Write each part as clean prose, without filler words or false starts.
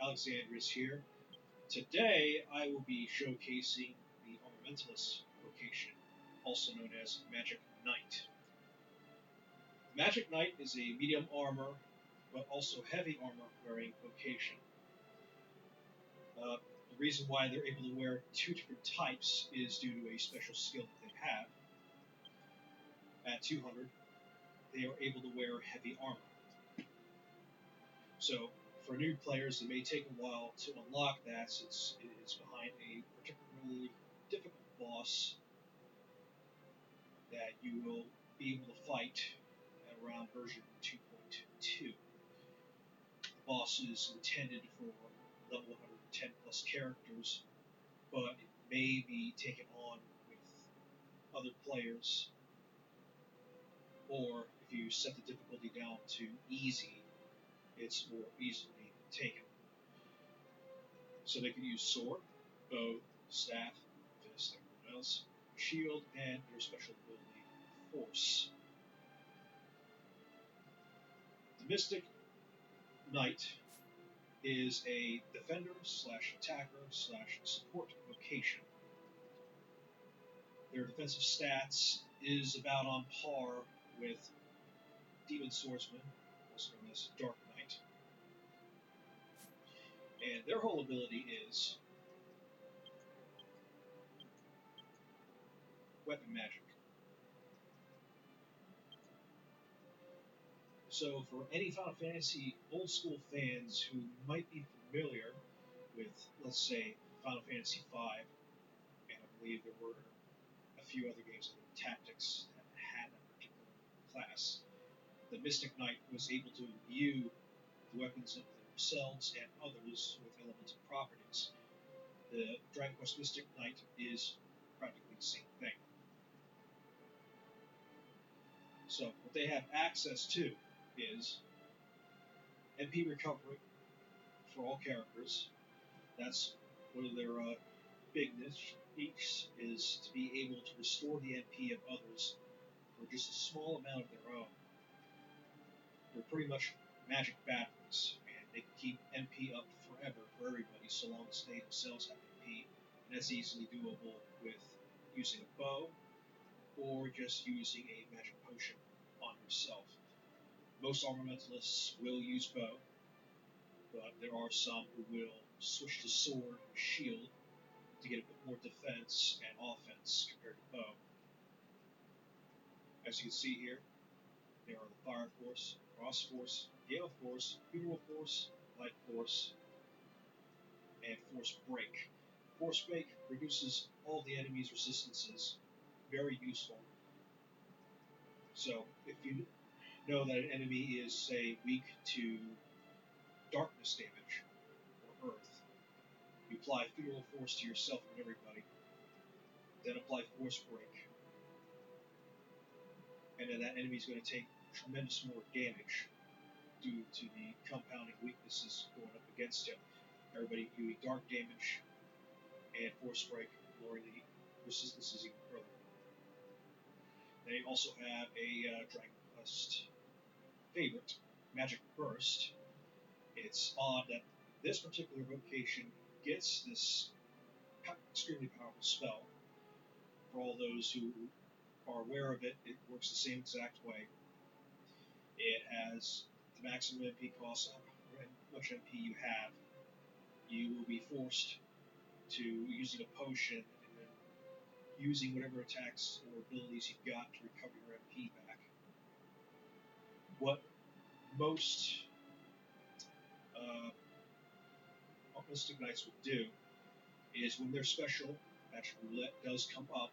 Alexandrius here. Today I will be showcasing the Armamentalist vocation, also known as Magic Knight. Magic Knight is a medium armor, but also heavy armor wearing vocation. The reason why they're able to wear two different types is due to a special skill that they have. At 200, they are able to wear heavy armor. So, for new players, it may take a while to unlock that since it is behind a particularly difficult boss that you will be able to fight at around version 2.2. The boss is intended for level 110 plus characters, but it may be taken on with other players, or if you set the difficulty down to easy, it's more easily taken. So they can use sword, bow, staff, fist, everyone else, shield, and their special ability, force. The Mystic Knight is a defender slash attacker slash support vocation. Their defensive stats is about on par with Demon Swordsman, also known as Dark Knight. And their whole ability is weapon magic. So for any Final Fantasy old school fans who might be familiar with, let's say, Final Fantasy V, and I believe there were a few other games like Tactics that had that particular class, the Mystic Knight was able to imbue the weapons of themselves and others with elemental properties. The Dragon Quest Mystic Knight is practically the same thing. So what they have access to is MP recovery for all characters. That's one of their big niches, is to be able to restore the MP of others for just a small amount of their own. They're pretty much magic batteries, and they can keep MP up forever for everybody so long as they themselves have MP, and that's easily doable with using a bow or just using a magic potion on yourself. Most Armamentalists will use bow, but there are some who will switch to sword and shield to get a bit more defense and offense compared to bow. As you can see here, there are the Fire Force, Frost Force, Gale Force, Funeral Force, Light Force, and Force Break. Force Break reduces all the enemy's resistances. Very useful. So, if you know that an enemy is, say, weak to darkness damage or earth, you apply Funeral Force to yourself and everybody, then apply Force Break, and then that enemy is going to take tremendous more damage due to the compounding weaknesses going up against him. Everybody doing dark damage and Force Break, lowering the resistances even further. They also have a Dragon Quest favorite, Magic Burst. It's odd that this particular vocation gets this extremely powerful spell. For all those who are aware of it, it works the same exact way. It has the maximum MP cost on how much MP you have. You will be forced to using a potion and then using whatever attacks or abilities you've got to recover your MP back. What most Mystic Knights will do is when their special Magic Roulette does come up,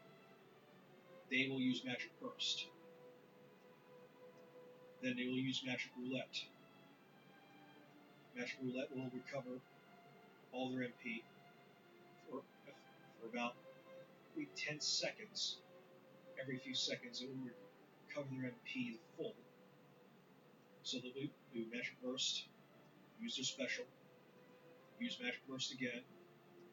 they will use Magic Burst. Then they will use Magic Roulette. Magic Roulette will recover all their MP for about 10 seconds. Every few seconds it will recover their MP full. So they'll do Magic Burst, use their special, use Magic Burst again,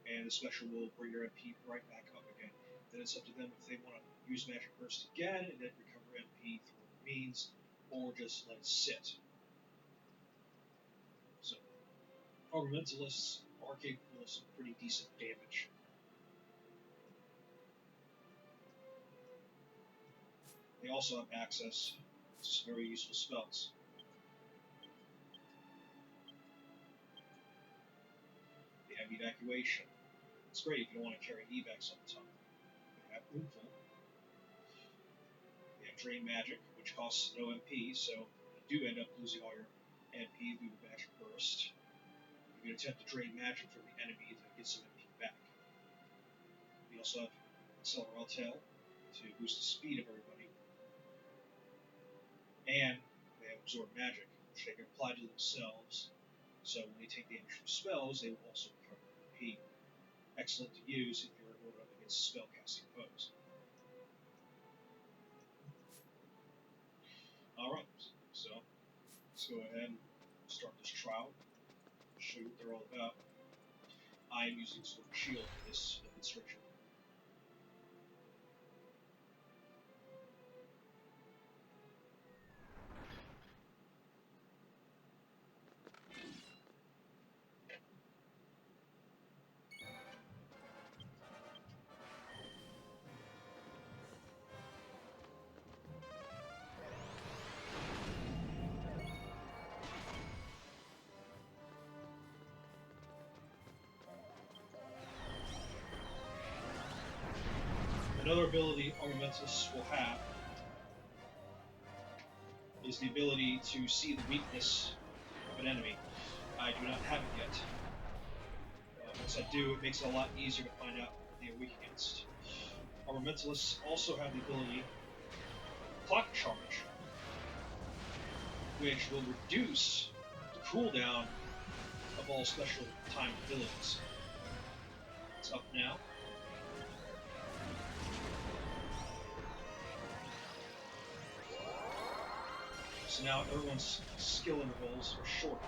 and the special will bring their MP right back up again. Then it's up to them if they want to use Magic Burst again and then recover MP through other means, or just let it sit. So, Armamentalists are capable of some pretty decent damage. They also have access to some very useful spells. They have evacuation. It's great if you don't want to carry evacs all the time. They have Roomful. They have Drain Magic, which costs no MP, so you do end up losing all your MP due to Magic Burst. You can attempt to drain magic from the enemy to get some MP back. We also have Acceleratel to boost the speed of everybody. And they have Absorb Magic, which they can apply to themselves. So when they take damage from spells, they will also recover MP. Excellent to use if you're going up against spellcasting foes. Alright, so let's go ahead and start this trial. Show you what they're all about. I am using Sword and Shield for this demonstration. Another ability Armamentalists will have is the ability to see the weakness of an enemy. I do not have it yet. Once I do, it makes it a lot easier to find out what they are weak against. Armamentalists also have the ability Clock Charge, which will reduce the cooldown of all special timed abilities. It's up now. So now everyone's skill intervals are short.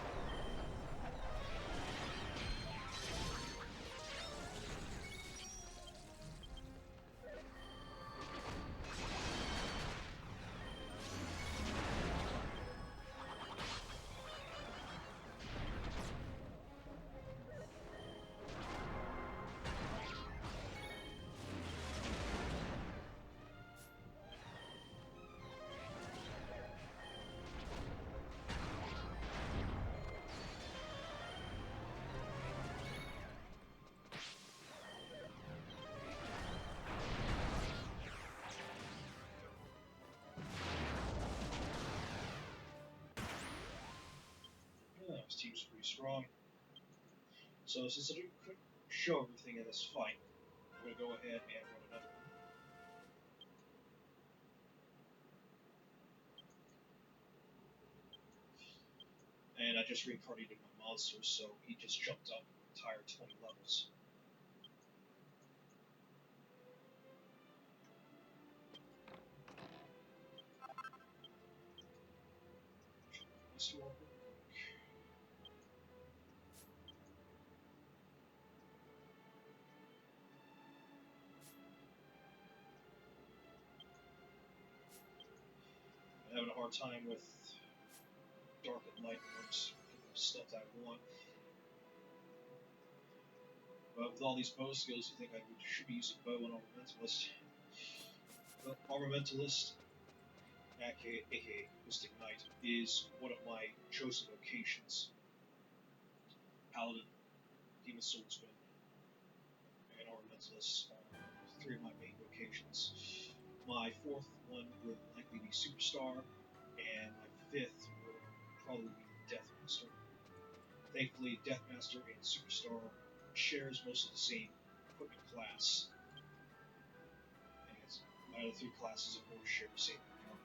This team's pretty strong. So since I couldn't show everything in this fight, I'm going to go ahead and run another one. And I just reincarnated my monster, so he just jumped up an entire 20 levels. I'm having a hard time with Dark and Light orbs, stuff I want. But with all these bow skills, you think I should be using bow and Armamentalist. But Armamentalist, aka Mystic Knight, is one of my chosen vocations. Paladin, Demon Swordsman, and Armamentalist are three of my main vocations. My fourth one would likely be Superstar, and my fifth would probably be Deathmaster. Thankfully, Deathmaster and Superstar shares most of the same equipment class, and out of the three classes, of course, share the same armor.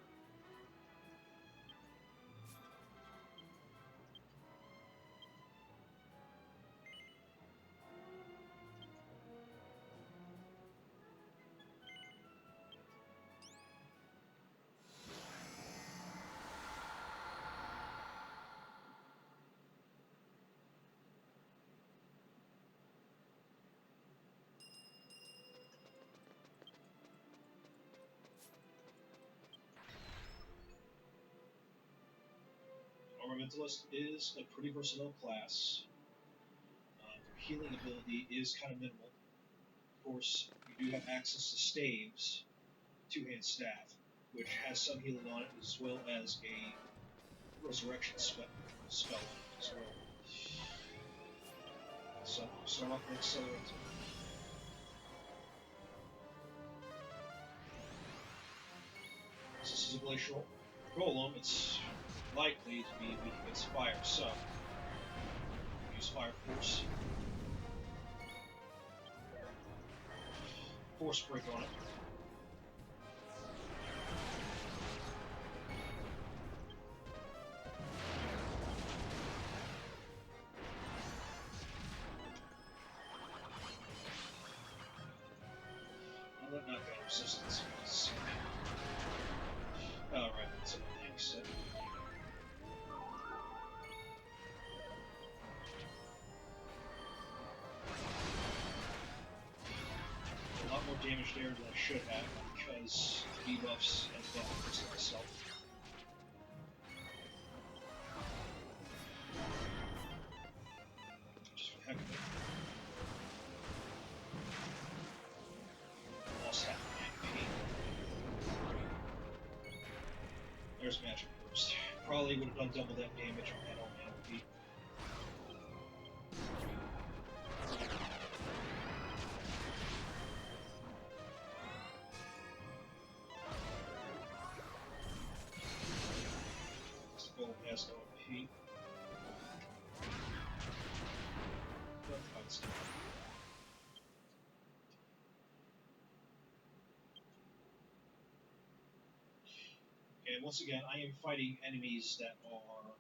Armamentalist is a pretty versatile class. healing ability is kind of minimal. Of course, you do have access to staves, two-hand staff, which has some healing on it, as well as a resurrection spell on it as well. So start off with accelerate. Since this is a glacial golem, it's likely to be weak against fire, so use fire force. Force break on it. I'll let knockdown resistance. Alright, that's a nice set. A lot more damage there than I should have because of debuffs and buffs to myself. Just for the heck of it. Lost half my MP. There's Magic Burst. Probably would have done double that damage if I had all my MP. This golem has no MP. But fight's done. And once again, I am fighting enemies that are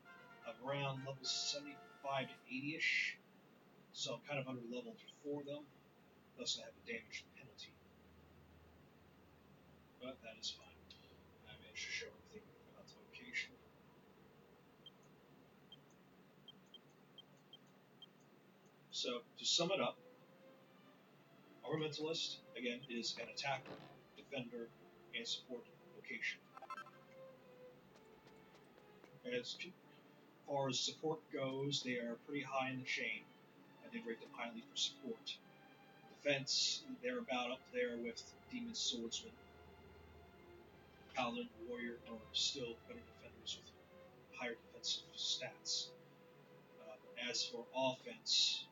around levels 75 to 80-ish, so I'm kind of under leveled for them, thus I have a damage penalty. But that is fine. I managed to show everything about the location. So, to sum it up, Armamentalist, again, is an attacker, defender, and support location. As far as support goes, they are pretty high in the chain. I did rate them highly for support. Defense, they're about up there with Demon Swordsman. Paladin, Warrior are still better defenders with higher defensive stats. As for offense,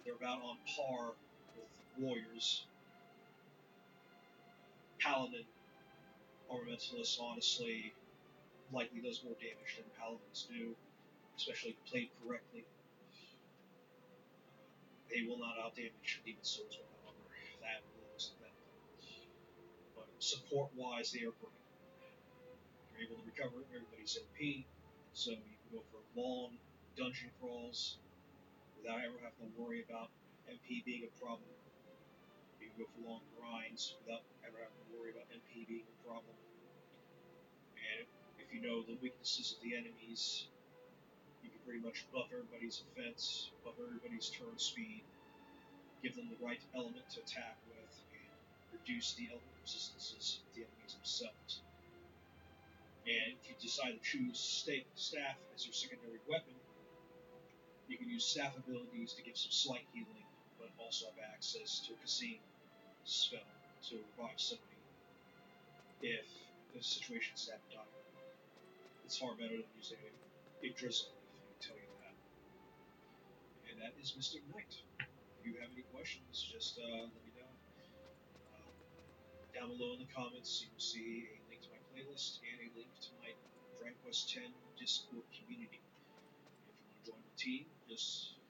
they're about on par with Warriors. Paladin, Armamentalist, honestly, likely does more damage than Paladins do, especially played correctly. They will not outdamage Demon Swordsman, however. That belongs to them. But support-wise, they are great. You're able to recover everybody's MP, so you can go for long dungeon crawls without ever having to worry about MP being a problem. You can go for long grinds without ever having to worry about MP being a problem. And if you know the weaknesses of the enemies, you can pretty much buff everybody's defense, buff everybody's turn speed, give them the right element to attack with, and reduce the element resistances of the enemies themselves. And if you decide to choose staff as your secondary weapon, you can use staff abilities to give some slight healing, but also have access to a Kazim spell to revive somebody if the situation's that dire. It's far better than using a drizzle, if I can tell you that. And that is Mystic Knight. If you have any questions, just let me know. Down below in the comments, you will see a link to my playlist and a link to my Dragon Quest X Discord community. If you want to join the team, just